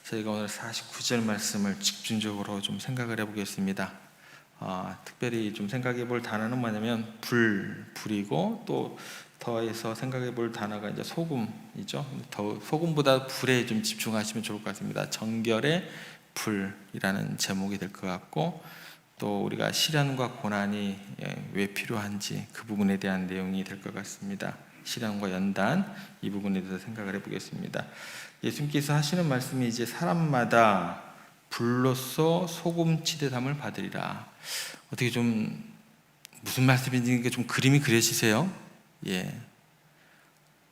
저희가 오늘 49절 말씀을 집중적으로 좀 생각을 해보겠습니다. 특별히 좀 생각해 볼 단어는 뭐냐면 불이고, 또 더해서 생각해 볼 단어가 이제 소금이죠. 더 소금보다 불에 좀 집중하시면 좋을 것 같습니다. 정결의 불이라는 제목이 될 것 같고, 또 우리가 시련과 고난이 왜 필요한지 그 부분에 대한 내용이 될 것 같습니다. 시련과 연단, 이 부분에 대해서 생각을 해보겠습니다. 예수님께서 하시는 말씀이 이제 사람마다 불로써 소금치듯함을 받으리라. 어떻게 좀 무슨 말씀인지 좀 그림이 그려지세요?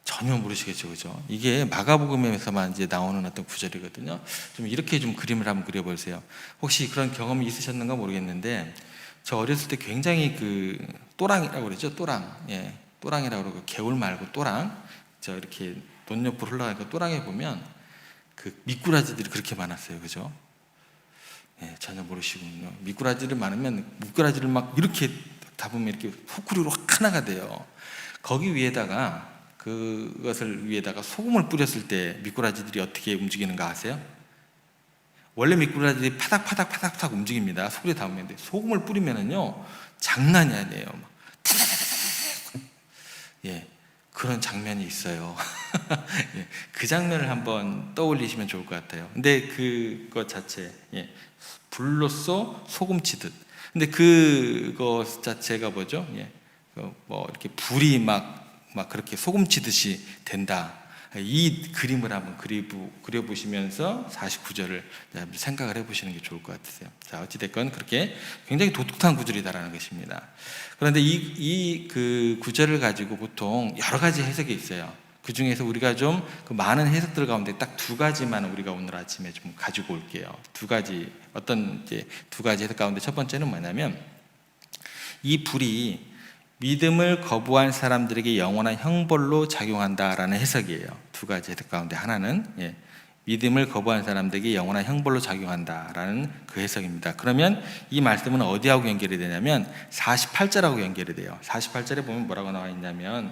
전혀 모르시겠죠, 그죠? 이게 마가복음에서만 이제 나오는 어떤 구절이거든요. 좀 이렇게 좀 그림을 한번 그려보세요. 혹시 그런 경험이 있으셨는가 모르겠는데, 저 어렸을 때 굉장히 그 또랑이라고 그러죠, 또랑. 또랑이라고 그러고, 개울 말고 또랑. 저 이렇게 논 옆으로 흘러가니까 또랑에 보면 그 미꾸라지들이 그렇게 많았어요, 그죠? 전혀 모르시군요. 미꾸라지를 많으면 미꾸라지를 막 이렇게 잡으면 이렇게 후쿠리로 하나가 돼요. 거기 위에다가 그것을 위에다가 소금을 뿌렸을 때 미꾸라지들이 어떻게 움직이는가 아세요? 원래 미꾸라지들이 파닥파닥 움직입니다. 소리 닿으면. 소금을 뿌리면은요 장난이 아니에요. 그런 장면이 있어요. 그 장면을 한번 떠올리시면 좋을 것 같아요. 근데 그것 자체, 불로써 소금치듯. 근데 그것 자체가 뭐죠? 뭐 이렇게 불이 막 그렇게 소금치듯이 된다. 이 그림을 한번 그려보시면서 49절을 생각을 해보시는 게 좋을 것 같으세요. 자, 어찌됐건 그렇게 굉장히 독특한 구절이다라는 것입니다. 그런데 그 구절을 가지고 보통 여러 가지 해석이 있어요. 그 중에서 우리가 좀 그 많은 해석들 가운데 딱 두 가지만 우리가 오늘 아침에 좀 가지고 올게요. 두 가지 해석 가운데 첫 번째는 뭐냐면, 이 불이 믿음을 거부한 사람들에게 영원한 형벌로 작용한다라는 해석이에요. 두 가지 해석 가운데 하나는 믿음을 거부한 사람들에게 영원한 형벌로 작용한다라는 그 해석입니다. 그러면 이 말씀은 어디하고 연결이 되냐면 48절하고 연결이 돼요. 48절에 보면 뭐라고 나와 있냐면,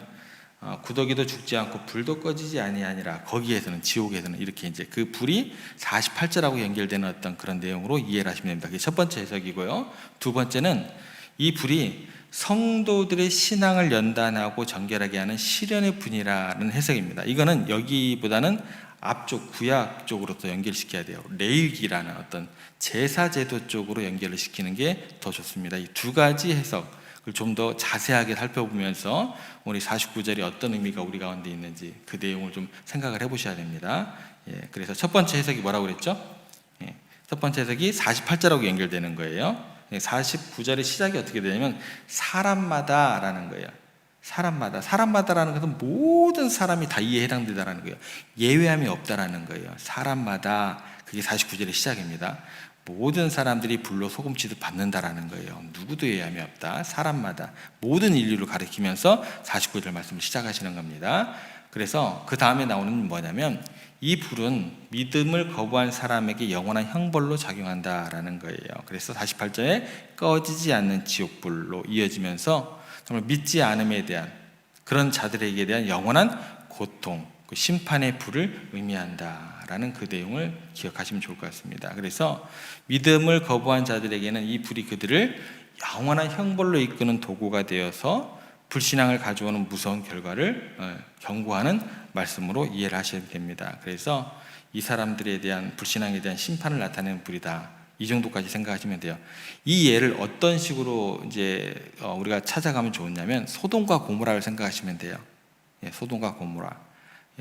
구더기도 죽지 않고 불도 꺼지지 아니하니라. 거기에서는, 지옥에서는 이렇게 이제 그 불이 48절하고 연결되는 어떤 그런 내용으로 이해를 하시면 됩니다. 그게 첫 번째 해석이고요. 두 번째는 이 불이 성도들의 신앙을 연단하고 정결하게 하는 시련의 분이라는 해석입니다. 이거는 여기보다는 앞쪽 구약 쪽으로 더 연결시켜야 돼요. 레위기라는 어떤 제사제도 쪽으로 연결을 시키는 게 더 좋습니다. 이 두 가지 해석을 좀 더 자세하게 살펴보면서 우리 49절이 어떤 의미가 우리 가운데 있는지 그 내용을 좀 생각을 해보셔야 됩니다. 그래서 첫 번째 해석이 뭐라고 그랬죠? 첫 번째 해석이 48절하고 연결되는 거예요. 49절의 시작이 어떻게 되냐면 사람마다라는 거예요. 사람마다라는 것은 모든 사람이 다 이에 해당된다라는 거예요. 예외함이 없다라는 거예요. 사람마다, 그게 49절의 시작입니다. 모든 사람들이 불로 소금치듯 받는다라는 거예요. 누구도 예외함이 없다. 사람마다, 모든 인류를 가리키면서 49절 말씀을 시작하시는 겁니다. 그래서 그 다음에 나오는 뭐냐면, 이 불은 믿음을 거부한 사람에게 영원한 형벌로 작용한다라는 거예요. 그래서 48절에 꺼지지 않는 지옥불로 이어지면서 정말 믿지 않음에 대한, 그런 자들에게 대한 영원한 고통, 그 심판의 불을 의미한다라는 그 내용을 기억하시면 좋을 것 같습니다. 그래서 믿음을 거부한 자들에게는 이 불이 그들을 영원한 형벌로 이끄는 도구가 되어서 불신앙을 가져오는 무서운 결과를 경고하는 말씀으로 이해를 하셔야 됩니다. 그래서 이 사람들에 대한, 불신앙에 대한 심판을 나타내는 불이다, 이 정도까지 생각하시면 돼요. 이 예를 어떤 식으로 이제 우리가 찾아가면 좋냐면, 소돔과 고모라를 생각하시면 돼요. 소돔과 고모라.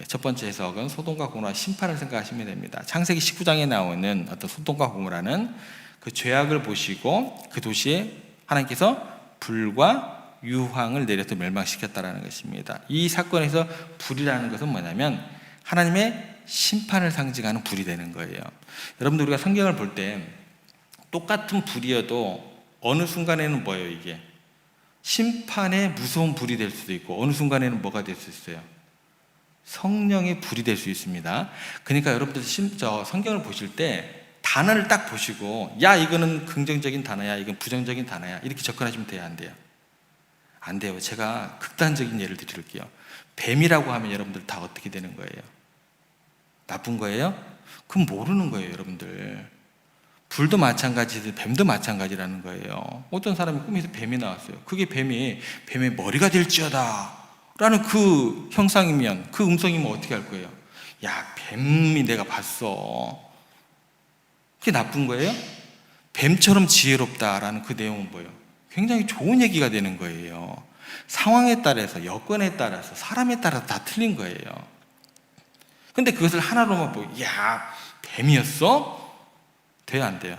첫 번째 해석은 소돔과 고모라 심판을 생각하시면 됩니다. 창세기 19장에 나오는 어떤 소돔과 고모라는 그 죄악을 보시고 그 도시에 하나님께서 불과 유황을 내려서 멸망시켰다라는 것입니다. 이 사건에서 불이라는 것은 뭐냐면 하나님의 심판을 상징하는 불이 되는 거예요. 여러분들, 우리가 성경을 볼 때 똑같은 불이어도 어느 순간에는 뭐예요? 이게 심판의 무서운 불이 될 수도 있고, 어느 순간에는 뭐가 될 수 있어요? 성령의 불이 될 수 있습니다. 그러니까 여러분들 성경을 보실 때 단어를 딱 보시고, 야, 이거는 긍정적인 단어야, 이건 부정적인 단어야, 이렇게 접근하시면 돼요, 안 돼요? 안 돼요. 제가 극단적인 예를 드릴게요. 뱀이라고 하면 여러분들 다 어떻게 되는 거예요? 나쁜 거예요? 그건 모르는 거예요, 여러분들. 불도 마찬가지지 뱀도 마찬가지라는 거예요. 어떤 사람이 꿈에서 뱀이 나왔어요. 그게 뱀의 머리가 될지어다 라는 그 형상이면, 그 음성이면 어떻게 할 거예요? 야, 뱀이 내가 봤어. 그게 나쁜 거예요? 뱀처럼 지혜롭다라는 그 내용은 뭐예요? 굉장히 좋은 얘기가 되는 거예요. 상황에 따라서, 여건에 따라서, 사람에 따라서 다 틀린 거예요. 근데 그것을 하나로만 보고, 야, 뱀이었어? 돼요, 안 돼요?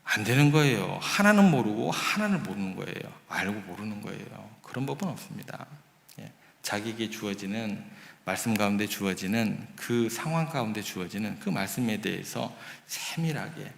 안 되는 거예요. 하나는 모르고 하나는 모르는 거예요. 알고 모르는 거예요. 그런 법은 없습니다. 자기에게 주어지는, 말씀 가운데 주어지는, 그 상황 가운데 주어지는 그 말씀에 대해서 세밀하게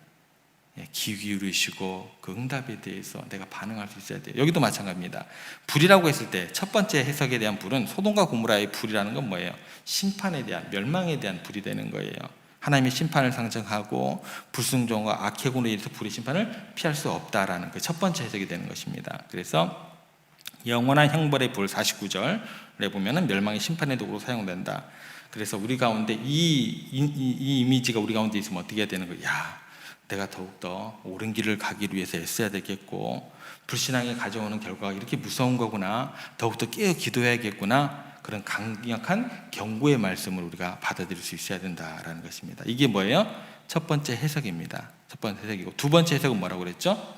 귀 기울이시고 그 응답에 대해서 내가 반응할 수 있어야 돼요. 여기도 마찬가지입니다. 불이라고 했을 때 첫 번째 해석에 대한 불은, 소돔과 고모라의 불이라는 건 뭐예요? 심판에 대한, 멸망에 대한 불이 되는 거예요. 하나님의 심판을 상징하고 불순종과 악행으로 인해서 불의 심판을 피할 수 없다라는 그 첫 번째 해석이 되는 것입니다. 그래서 영원한 형벌의 불 49절에 보면은 멸망의 심판의 도구로 사용된다. 그래서 우리 가운데 이 이미지가 우리 가운데 있으면 어떻게 해야 되는 거예요? 야, 내가 더욱더 옳은 길을 가기 위해서 애써야 되겠고, 불신앙이 가져오는 결과가 이렇게 무서운 거구나, 더욱더 깨어 기도해야겠구나, 그런 강력한 경고의 말씀을 우리가 받아들일 수 있어야 된다라는 것입니다. 이게 뭐예요? 첫 번째 해석입니다. 첫 번째 해석이고, 두 번째 해석은 뭐라고 그랬죠?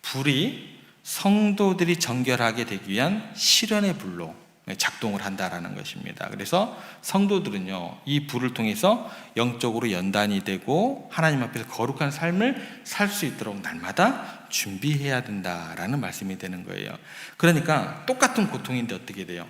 불이 성도들이 정결하게 되기 위한 시련의 불로 작동을 한다라는 것입니다. 그래서 성도들은요, 이 불을 통해서 영적으로 연단이 되고 하나님 앞에서 거룩한 삶을 살 수 있도록 날마다 준비해야 된다라는 말씀이 되는 거예요. 그러니까 똑같은 고통인데 어떻게 돼요?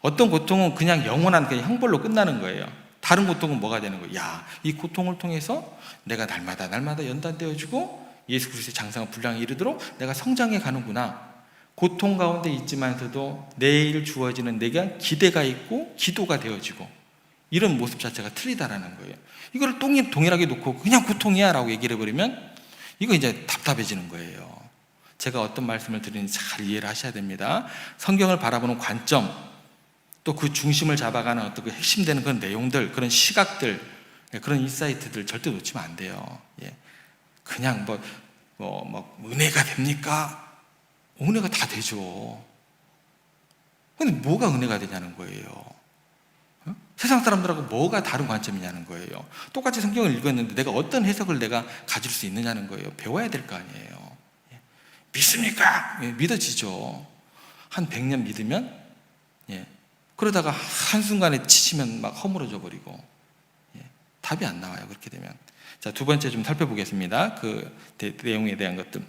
어떤 고통은 그냥 영원한 그냥 형벌로 끝나는 거예요. 다른 고통은 뭐가 되는 거예요? 야, 이 고통을 통해서 내가 날마다 연단되어지고 예수 그리스도의 장성한 분량에 이르도록 내가 성장해 가는구나. 고통 가운데 있지만서도 내일 주어지는 내가 기대가 있고 기도가 되어지고, 이런 모습 자체가 틀리다라는 거예요. 이걸 동일하게 놓고 그냥 고통이야 라고 얘기를 해버리면 이거 이제 답답해지는 거예요. 제가 어떤 말씀을 드리는지 잘 이해를 하셔야 됩니다. 성경을 바라보는 관점, 또 그 중심을 잡아가는 어떤 그 핵심되는 그런 내용들, 그런 시각들, 그런 인사이트들 절대 놓치면 안 돼요. 그냥 은혜가 됩니까? 은혜가 다 되죠. 근데 뭐가 은혜가 되냐는 거예요. 세상 사람들하고 뭐가 다른 관점이냐는 거예요. 똑같이 성경을 읽었는데 내가 어떤 해석을 내가 가질 수 있느냐는 거예요. 배워야 될 거 아니에요. 믿습니까? 믿어지죠. 한 100년 믿으면, 그러다가 한순간에 지치면 막 허물어져 버리고, 답이 안 나와요. 그렇게 되면. 자, 두 번째 좀 살펴보겠습니다. 그 내용에 대한 것들.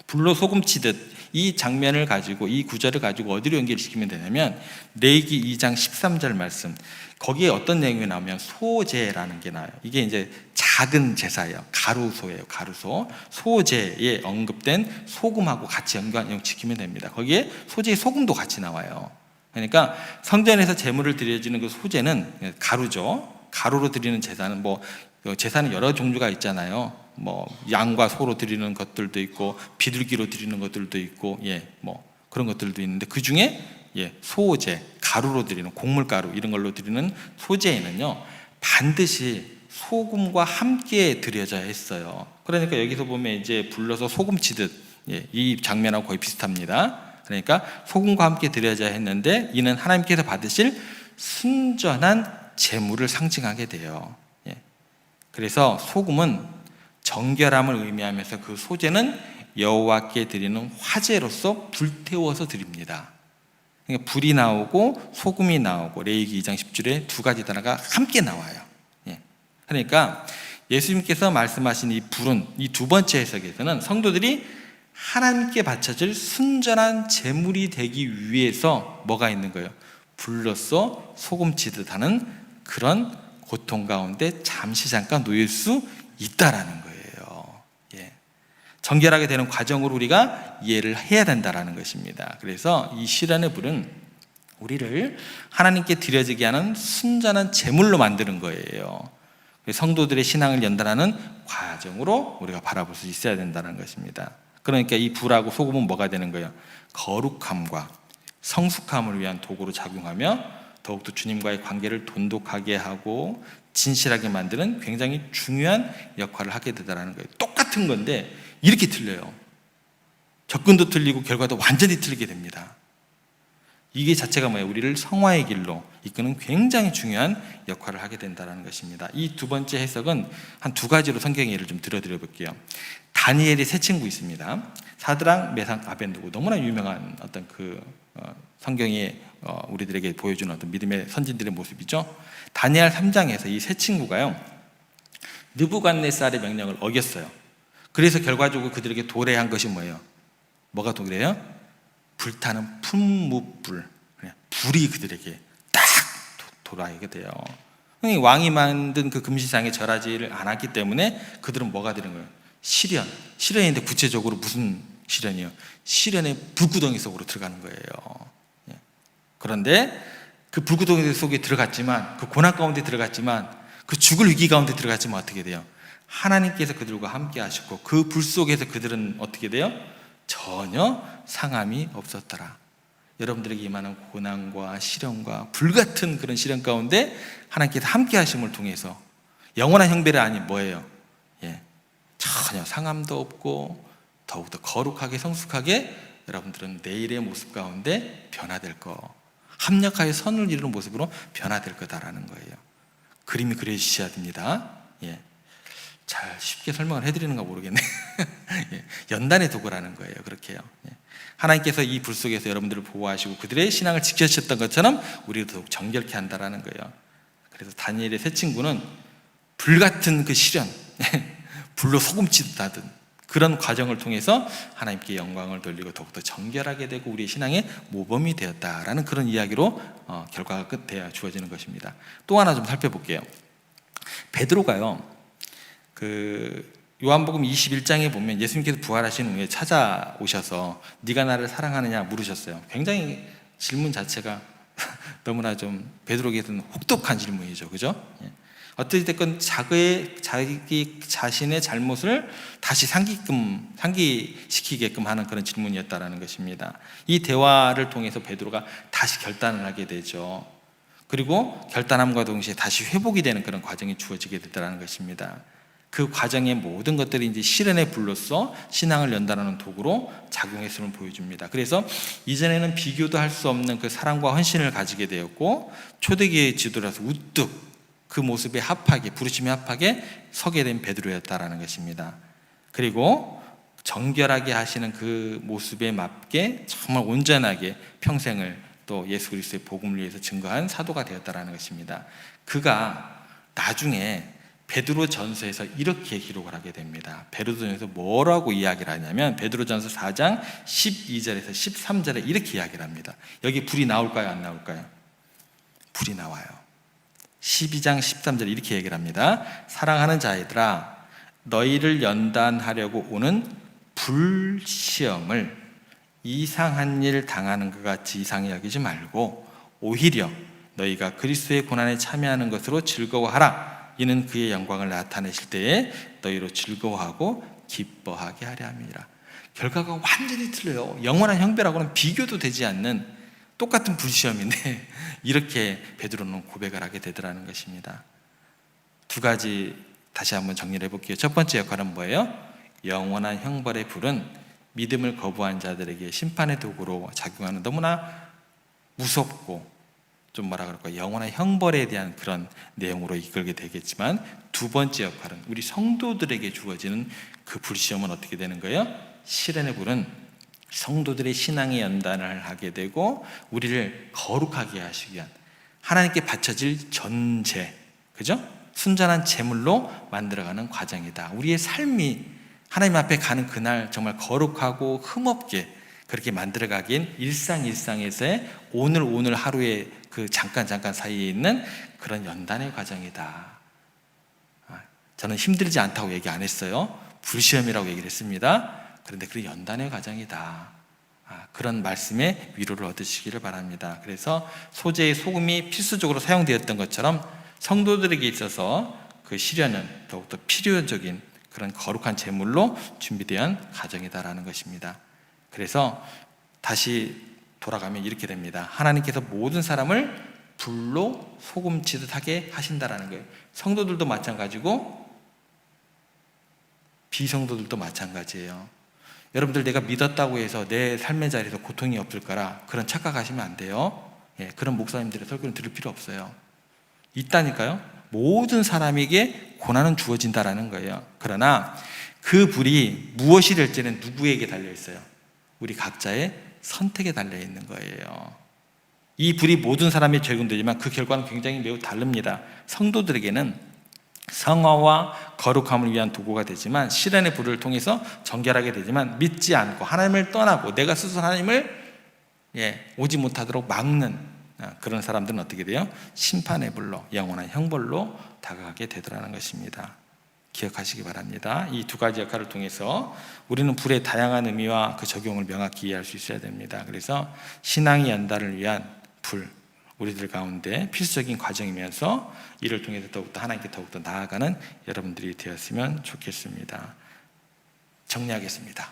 불로 소금치듯 이 장면을 가지고, 이 구절을 가지고 어디로 연결시키면 되냐면 레위기 2장 13절 말씀, 거기에 어떤 내용이 나오면 소제라는 게 나와요. 이게 이제 작은 제사예요. 가루소예요. 가루소. 소제에 언급된 소금하고 같이 연결시키면 됩니다. 거기에 소제의 소금도 같이 나와요. 그러니까 성전에서 제물을 드려지는 그 소제는 가루죠. 가루로 드리는 제사는 제사는 여러 종류가 있잖아요. 양과 소로 드리는 것들도 있고, 비둘기로 드리는 것들도 있고, 그런 것들도 있는데, 그 중에 소제, 가루로 드리는, 곡물가루 이런 걸로 드리는 소제에는요, 반드시 소금과 함께 드려져야 했어요. 그러니까 여기서 보면 이제 불러서 소금치듯, 이 장면하고 거의 비슷합니다. 그러니까 소금과 함께 드려져야 했는데, 이는 하나님께서 받으실 순전한 제물을 상징하게 돼요. 그래서 소금은 정결함을 의미하면서 그 소제는 여호와께 드리는 화제로서 불태워서 드립니다. 그러니까 불이 나오고 소금이 나오고, 레위기 2장 10절에 두 가지 단어가 함께 나와요. 그러니까 예수님께서 말씀하신 이 불은, 이 두 번째 해석에서는 성도들이 하나님께 바쳐질 순전한 제물이 되기 위해서 뭐가 있는 거예요? 불로써 소금치듯 하는 그런 고통 가운데 잠깐 놓일 수 있다라는 거예요. 정결하게 되는 과정으로 우리가 이해를 해야 된다라는 것입니다. 그래서 이 시련의 불은 우리를 하나님께 드려지게 하는 순전한 제물로 만드는 거예요. 성도들의 신앙을 연단하는 과정으로 우리가 바라볼 수 있어야 된다는 것입니다. 그러니까 이 불하고 소금은 뭐가 되는 거예요? 거룩함과 성숙함을 위한 도구로 작용하며 더욱더 주님과의 관계를 돈독하게 하고 진실하게 만드는 굉장히 중요한 역할을 하게 되더라는 거예요. 똑같은 건데 이렇게 틀려요. 접근도 틀리고 결과도 완전히 틀리게 됩니다. 이게 자체가 뭐예요? 우리를 성화의 길로 이끄는 굉장히 중요한 역할을 하게 된다는 것입니다. 이 두 번째 해석은 한 두 가지로 성경 예를 좀 들어드려 볼게요. 다니엘이 세 친구 있습니다. 사드락, 메삭, 아벤느고, 너무나 유명한 어떤 성경이 우리들에게 보여주는 어떤 믿음의 선진들의 모습이죠. 다니엘 3장에서 이 세 친구가요, 느부갓네살의 명령을 어겼어요. 그래서 결과적으로 그들에게 도래한 것이 뭐예요? 뭐가 도래해요? 불타는 풀무불, 불이 그들에게 딱 돌아오게 돼요. 왕이 만든 그 금시상에 절하지를 않았기 때문에 그들은 뭐가 되는 거예요? 시련인데 구체적으로 무슨 시련이요? 시련의 불구덩이 속으로 들어가는 거예요. 그런데 그 불구덩이 속에 들어갔지만, 그 고난 가운데 들어갔지만, 그 죽을 위기 가운데 들어갔지만 어떻게 돼요? 하나님께서 그들과 함께 하시고 그 불 속에서 그들은 어떻게 돼요? 전혀 상함이 없었더라. 여러분들에게 임하는 고난과 시련과 불같은 그런 시련 가운데 하나님께서 함께 하심을 통해서 영원한 형벌이 아닌 뭐예요? 전혀 상함도 없고 더욱더 거룩하게 성숙하게 여러분들은 내일의 모습 가운데 변화될 거, 합력하여 선을 이루는 모습으로 변화될 거다라는 거예요. 그림이 그려지셔야 됩니다. 잘 쉽게 설명을 해드리는가 모르겠네. 연단의 도구라는 거예요. 그렇게요. 하나님께서 이 불 속에서 여러분들을 보호하시고 그들의 신앙을 지켜주셨던 것처럼 우리도 더욱 정결케 한다라는 거예요. 그래서 다니엘의 세 친구는 불같은 그 시련, 불로 소금치듯 하던 그런 과정을 통해서 하나님께 영광을 돌리고 더욱더 정결하게 되고 우리의 신앙의 모범이 되었다라는 그런 이야기로 결과가 끝되어 주어지는 것입니다. 또 하나 좀 살펴볼게요. 베드로가요, 요한복음 21장에 보면 예수님께서 부활하신 후에 찾아오셔서 네가 나를 사랑하느냐 물으셨어요. 굉장히 질문 자체가 너무나 좀 베드로에게는 혹독한 질문이죠. 그죠? 어찌됐건 자기 자신의 잘못을 다시 상기시키게끔 하는 그런 질문이었다라는 것입니다. 이 대화를 통해서 베드로가 다시 결단을 하게 되죠. 그리고 결단함과 동시에 다시 회복이 되는 그런 과정이 주어지게 됐다는 것입니다. 그 과정의 모든 것들이 이제 시련의 불로서 신앙을 연단하는 도구로 작용했음을 보여줍니다. 그래서 이전에는 비교도 할 수 없는 그 사랑과 헌신을 가지게 되었고 초대교회의 지도라서 우뚝 그 모습에 합하게, 부르심에 합하게 서게 된 베드로였다라는 것입니다. 그리고 정결하게 하시는 그 모습에 맞게 정말 온전하게 평생을 또 예수 그리스도의 복음을 위해서 증거한 사도가 되었다라는 것입니다. 그가 나중에 베드로전서에서 이렇게 기록을 하게 됩니다. 베드로전서에서 뭐라고 이야기를 하냐면 베드로전서 4장 12절에서 13절에 이렇게 이야기를 합니다. 여기 불이 나올까요? 안 나올까요? 불이 나와요. 12장 13절 이렇게 얘기를 합니다. 사랑하는 자애들아, 너희를 연단하려고 오는 불시험을 이상한 일 당하는 것 같이 이상히 여기지 말고 오히려 너희가 그리스도의 고난에 참여하는 것으로 즐거워하라. 이는 그의 영광을 나타내실 때에 너희로 즐거워하고 기뻐하게 하려 함이라. 결과가 완전히 틀려요. 영원한 형벌하고는 비교도 되지 않는 똑같은 불시험인데 이렇게 베드로는 고백을 하게 되더라는 것입니다. 두 가지 다시 한번 정리를 해볼게요. 첫 번째 역할은 뭐예요? 영원한 형벌의 불은 믿음을 거부한 자들에게 심판의 도구로 작용하는 너무나 무섭고 좀 뭐라 그럴까, 영원한 형벌에 대한 그런 내용으로 이끌게 되겠지만, 두 번째 역할은 우리 성도들에게 주어지는 그 불시험은 어떻게 되는 거예요? 시련의 불은 성도들의 신앙의 연단을 하게 되고 우리를 거룩하게 하시기 위한 하나님께 바쳐질 전제, 그죠? 순전한 제물로 만들어가는 과정이다. 우리의 삶이 하나님 앞에 가는 그날 정말 거룩하고 흠없게 그렇게 만들어가기엔 일상에서의 오늘 하루의 그 잠깐 사이에 있는 그런 연단의 과정이다. 저는 힘들지 않다고 얘기 안 했어요. 불시험이라고 얘기를 했습니다. 그런데 그 연단의 과정이다. 그런 말씀에 위로를 얻으시기를 바랍니다. 그래서 소재의 소금이 필수적으로 사용되었던 것처럼 성도들에게 있어서 그 시련은 더욱더 필요적인 그런 거룩한 제물로 준비된 과정이다라는 것입니다. 그래서 다시 돌아가면 이렇게 됩니다. 하나님께서 모든 사람을 불로 소금치듯 하게 하신다라는 거예요. 성도들도 마찬가지고 비성도들도 마찬가지예요. 여러분들 내가 믿었다고 해서 내 삶의 자리에서 고통이 없을 거라 그런 착각하시면 안 돼요. 그런 목사님들의 설교는 들을 필요 없어요. 있다니까요. 모든 사람에게 고난은 주어진다라는 거예요. 그러나 그 불이 무엇이 될지는 누구에게 달려 있어요? 우리 각자의 선택에 달려 있는 거예요. 이 불이 모든 사람에 적용되지만 그 결과는 굉장히 매우 다릅니다. 성도들에게는 성화와 거룩함을 위한 도구가 되지만 시련의 불을 통해서 정결하게 되지만 믿지 않고 하나님을 떠나고 내가 스스로 하나님을 오지 못하도록 막는 그런 사람들은 어떻게 돼요? 심판의 불로 영원한 형벌로 다가가게 되더라는 것입니다. 기억하시기 바랍니다. 이 두 가지 역할을 통해서 우리는 불의 다양한 의미와 그 적용을 명확히 이해할 수 있어야 됩니다. 그래서 신앙의 연단을 위한 불, 우리들 가운데 필수적인 과정이면서 이를 통해서 더욱더 하나님께 더욱더 나아가는 여러분들이 되었으면 좋겠습니다. 정리하겠습니다.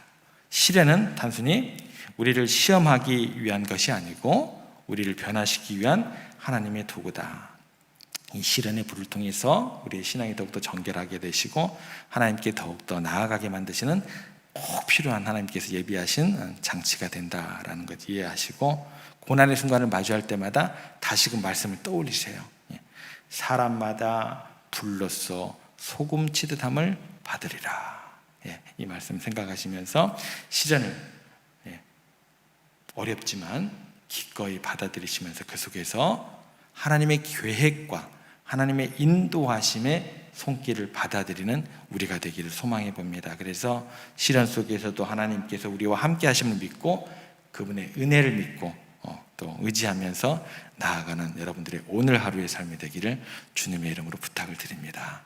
시련은 단순히 우리를 시험하기 위한 것이 아니고 우리를 변화시키기 위한 하나님의 도구다. 이 시련의 불을 통해서 우리의 신앙이 더욱더 정결하게 되시고 하나님께 더욱더 나아가게 만드시는 꼭 필요한 하나님께서 예비하신 장치가 된다라는 것 이해하시고 고난의 순간을 마주할 때마다 다시금 말씀을 떠올리세요. 사람마다 불로써 소금 치듯함을 받으리라. 이 말씀 생각하시면서 시련을 어렵지만 기꺼이 받아들이시면서 그 속에서 하나님의 계획과 하나님의 인도하심의 손길을 받아들이는 우리가 되기를 소망해 봅니다. 그래서 시련 속에서도 하나님께서 우리와 함께 하심을 믿고 그분의 은혜를 믿고 또 의지하면서 나아가는 여러분들의 오늘 하루의 삶이 되기를 주님의 이름으로 부탁을 드립니다.